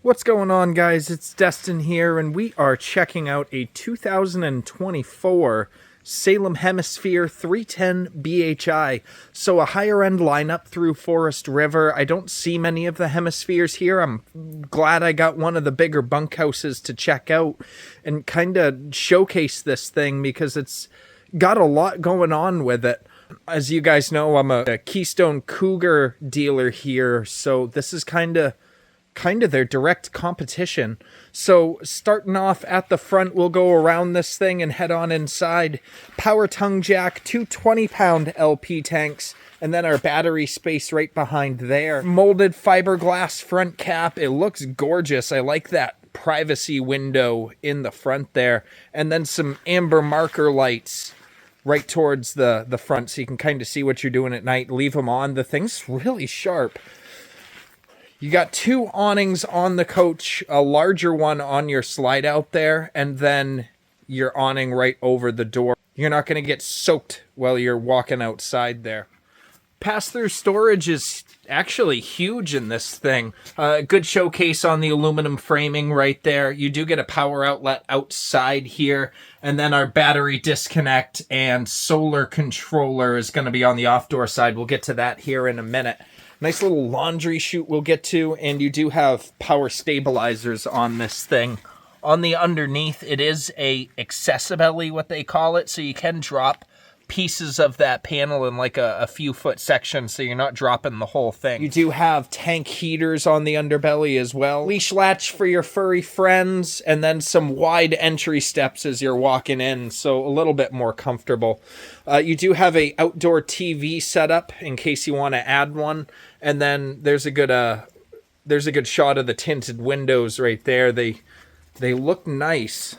What's going on, guys? It's Destin here, and we are checking out a 2024 Salem Hemisphere 310BHI. So a higher-end lineup through Forest River. I don't see many of the Hemispheres here. I'm glad I got one of the bigger bunkhouses to check out and kind of showcase this thing because it's got a lot going on with it. As you guys know, I'm a Keystone Cougar dealer here, so this is kind of their direct competition. So starting off at the front, we'll go around this thing and head on inside. Power tongue jack, two 20-pound LP tanks, and then our battery space right behind there. Molded fiberglass front cap. It looks gorgeous. I like that privacy window in the front there. And then some amber marker lights right towards the front so you can kind of see what you're doing at night. Leave them on. The thing's really sharp. You got two awnings on the coach, a larger one on your slide out there, and then your awning right over the door. You're not going to get soaked while you're walking outside there. Pass-through storage is actually huge in this thing. Good showcase on the aluminum framing right there. You do get a power outlet outside here, and then our battery disconnect and solar controller is going to be on the off-door side. We'll get to that here in a minute. Nice little laundry chute we'll get to, and you do have power stabilizers on this thing. On the underneath, it is a accessibility, what they call it, so you can drop pieces of that panel in like a few foot section, so you're not dropping the whole thing. You do have tank heaters on the underbelly as well. Leash latch for your furry friends, and then some wide entry steps as you're walking in, so a little bit more comfortable. You do have a outdoor TV setup in case you want to add one, and then there's a good shot of the tinted windows right there. They look nice.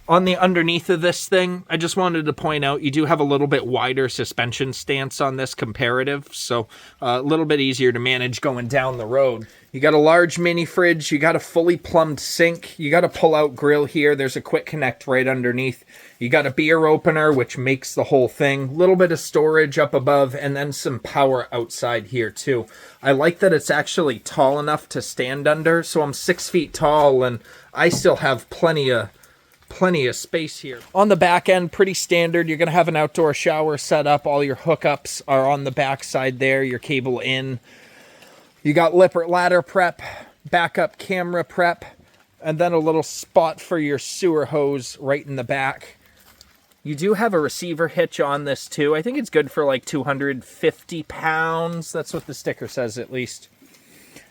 On the underneath of this thing, I just wanted to point out you do have a little bit wider suspension stance on this comparative, so a little bit easier to manage going down the road. You got a large mini fridge, you got a fully plumbed sink, you got a pull-out grill here, there's a quick connect right underneath. You got a beer opener, which makes the whole thing. Little bit of storage up above, and then some power outside here too. I like that it's actually tall enough to stand under, so I'm 6 feet tall, and I still have plenty of space here. On the back end, pretty standard. You're going to have an outdoor shower set up. All your hookups are on the back side there. Your cable in. You got lippert ladder prep, backup camera prep, and then a little spot for your sewer hose right in the back. You do have a receiver hitch on this too. I think it's good for like 250 pounds. That's what the sticker says at least.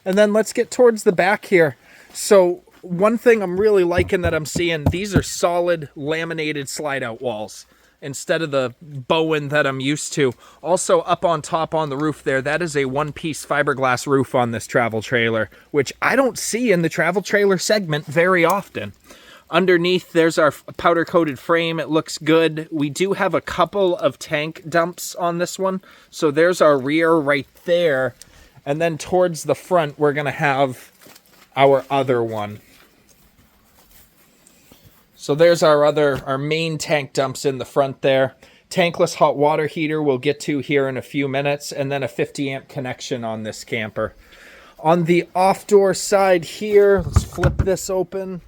And then let's get towards the back here. So one thing I'm really liking that I'm seeing, these are solid laminated slide out walls instead of the Bowen that I'm used to. Also up on top on the roof there, that is a one-piece fiberglass roof on this travel trailer, which I don't see in the travel trailer segment very often. Underneath, there's our powder-coated frame. It looks good. We do have a couple of tank dumps on this one. So there's our rear right there. And then towards the front, we're going to have our other one. So there's our main tank dumps in the front there. Tankless hot water heater we'll get to here in a few minutes, and then a 50 amp connection on this camper. On the off-door side here, let's flip this open.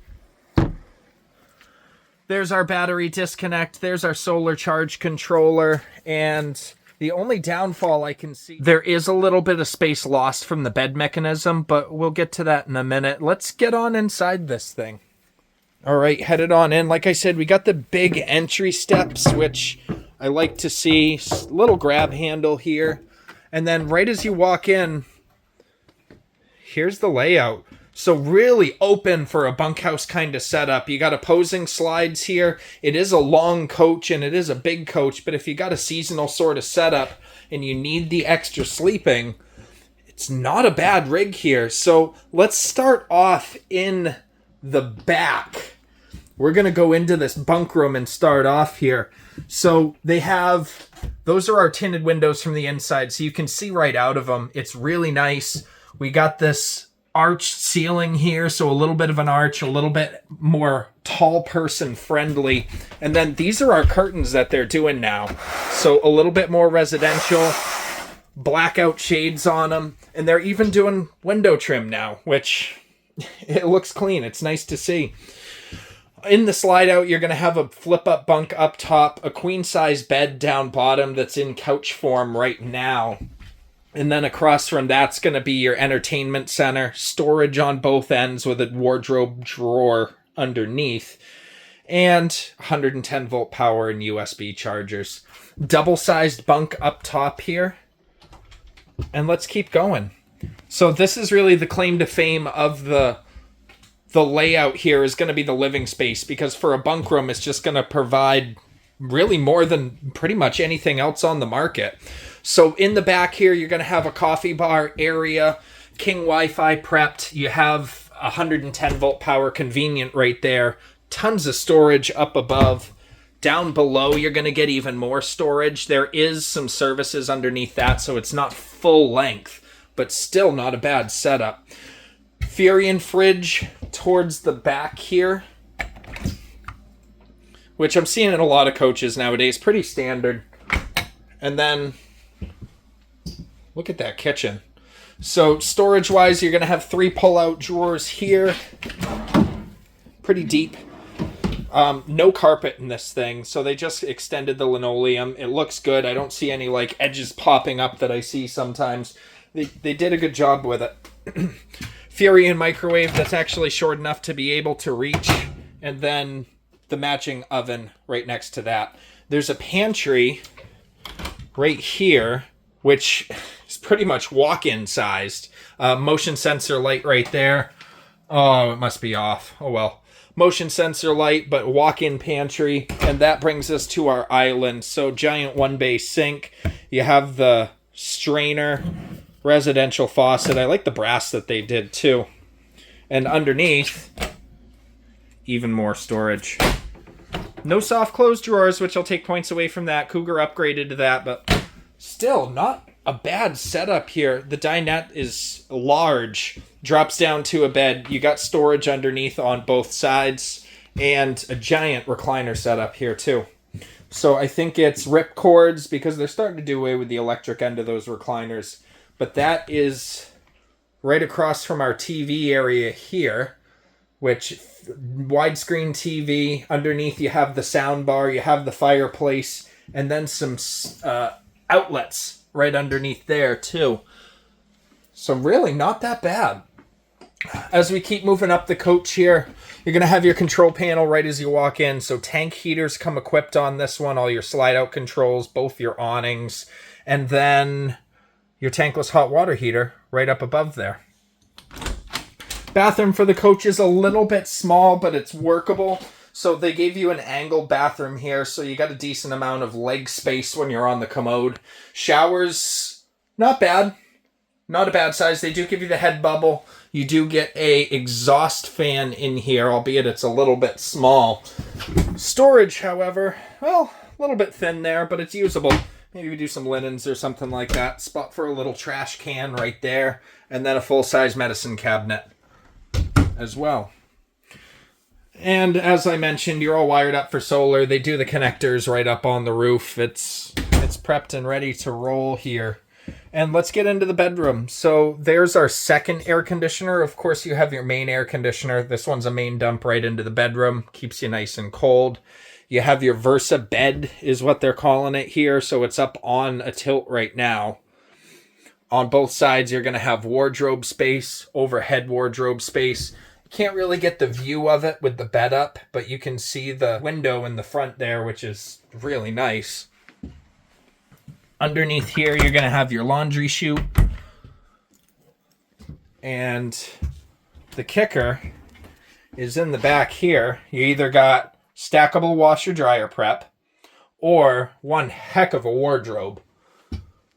There's our battery disconnect. There's our solar charge controller, and the only downfall I can see, there is a little bit of space lost from the bed mechanism, but we'll get to that in a minute. Let's get on inside this thing. All right, headed on in. Like I said, we got the big entry steps, which I like to see. Little grab handle here. And then right as you walk in, here's the layout. So really open for a bunkhouse kind of setup. You got opposing slides here. It is a long coach and it is a big coach, but if you got a seasonal sort of setup and you need the extra sleeping, it's not a bad rig here. So let's start off in the back. We're going to go into this bunk room and start off here. So those are our tinted windows from the inside, so you can see right out of them. It's really nice. We got this arched ceiling here, so a little bit of an arch, a little bit more tall person friendly. And then these are our curtains that they're doing now. So a little bit more residential, blackout shades on them, and they're even doing window trim now, which It looks clean. It's nice to see. In the slide out, you're going to have a flip-up bunk up top, a queen-size bed down bottom that's in couch form right now. And then across from that's going to be your entertainment center, storage on both ends with a wardrobe drawer underneath, and 110-volt power and USB chargers. Double-sized bunk up top here. And let's keep going. So this is really the claim to fame of the layout here is going to be the living space, because for a bunk room, it's just going to provide really more than pretty much anything else on the market. So in the back here, you're going to have a coffee bar area, King Wi-Fi prepped. You have 110-volt power convenient right there. Tons of storage up above. Down below, you're going to get even more storage. There is some services underneath that, so it's not full length, but still not a bad setup. Furion fridge towards the back here, which I'm seeing in a lot of coaches nowadays. Pretty standard. And then look at that kitchen. So storage-wise, you're going to have 3 pull-out drawers here. Pretty deep. No carpet in this thing, so they just extended the linoleum. It looks good. I don't see any like edges popping up that I see sometimes. They did a good job with it. Furion microwave that's actually short enough to be able to reach, and then the matching oven right next to that. There's a pantry right here, which is pretty much walk-in sized. Motion sensor light right there. Oh, it must be off. Oh well. Motion sensor light, but walk-in pantry. And that brings us to our island. So giant 1-bay sink. You have the strainer, residential faucet. I like the brass that they did too. And underneath, even more storage. No soft close drawers, which I'll take points away from that. Cougar upgraded to that, but still not a bad setup here. The dinette is large, drops down to a bed. You got storage underneath on both sides, and a giant recliner setup here too. So I think it's rip cords, because they're starting to do away with the electric end of those recliners. But that is right across from our TV area here, which widescreen TV. Underneath you have the sound bar, you have the fireplace, and then some outlets right underneath there too. So really not that bad. As we keep moving up the coach here, you're going to have your control panel right as you walk in. So tank heaters come equipped on this one, all your slide out controls, both your awnings, and then your tankless hot water heater right up above there. Bathroom for the coach is a little bit small, but it's workable. So they gave you an angled bathroom here, so you got a decent amount of leg space when you're on the commode. Showers, not bad. Not a bad size. They do give you the head bubble. You do get a exhaust fan in here, albeit it's a little bit small. Storage, however, well, a little bit thin there, but it's usable. Maybe we do some linens or something like that. Spot for a little trash can right there. And then a full-size medicine cabinet as well. And as I mentioned, you're all wired up for solar. They do the connectors right up on the roof. It's prepped and ready to roll here. And let's get into the bedroom. So there's our second air conditioner. Of course, you have your main air conditioner. This one's a main dump right into the bedroom. Keeps you nice and cold. You have your Versa bed is what they're calling it here. So it's up on a tilt right now. On both sides, you're going to have wardrobe space, overhead wardrobe space. Can't really get the view of it with the bed up, but you can see the window in the front there, which is really nice. Underneath here, you're going to have your laundry chute. And the kicker is in the back here. You either got stackable washer dryer prep or one heck of a wardrobe.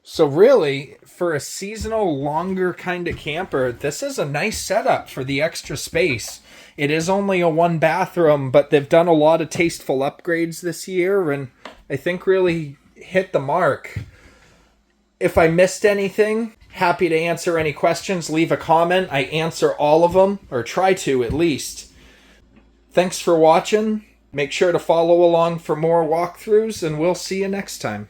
So really, for a seasonal, longer kind of camper, this is a nice setup for the extra space. It is only a 1-bathroom, but they've done a lot of tasteful upgrades this year, and I think really hit the mark. If I missed anything, happy to answer any questions. Leave a comment. I answer all of them, or try to at least. Thanks for watching. Make sure to follow along for more walkthroughs, and we'll see you next time.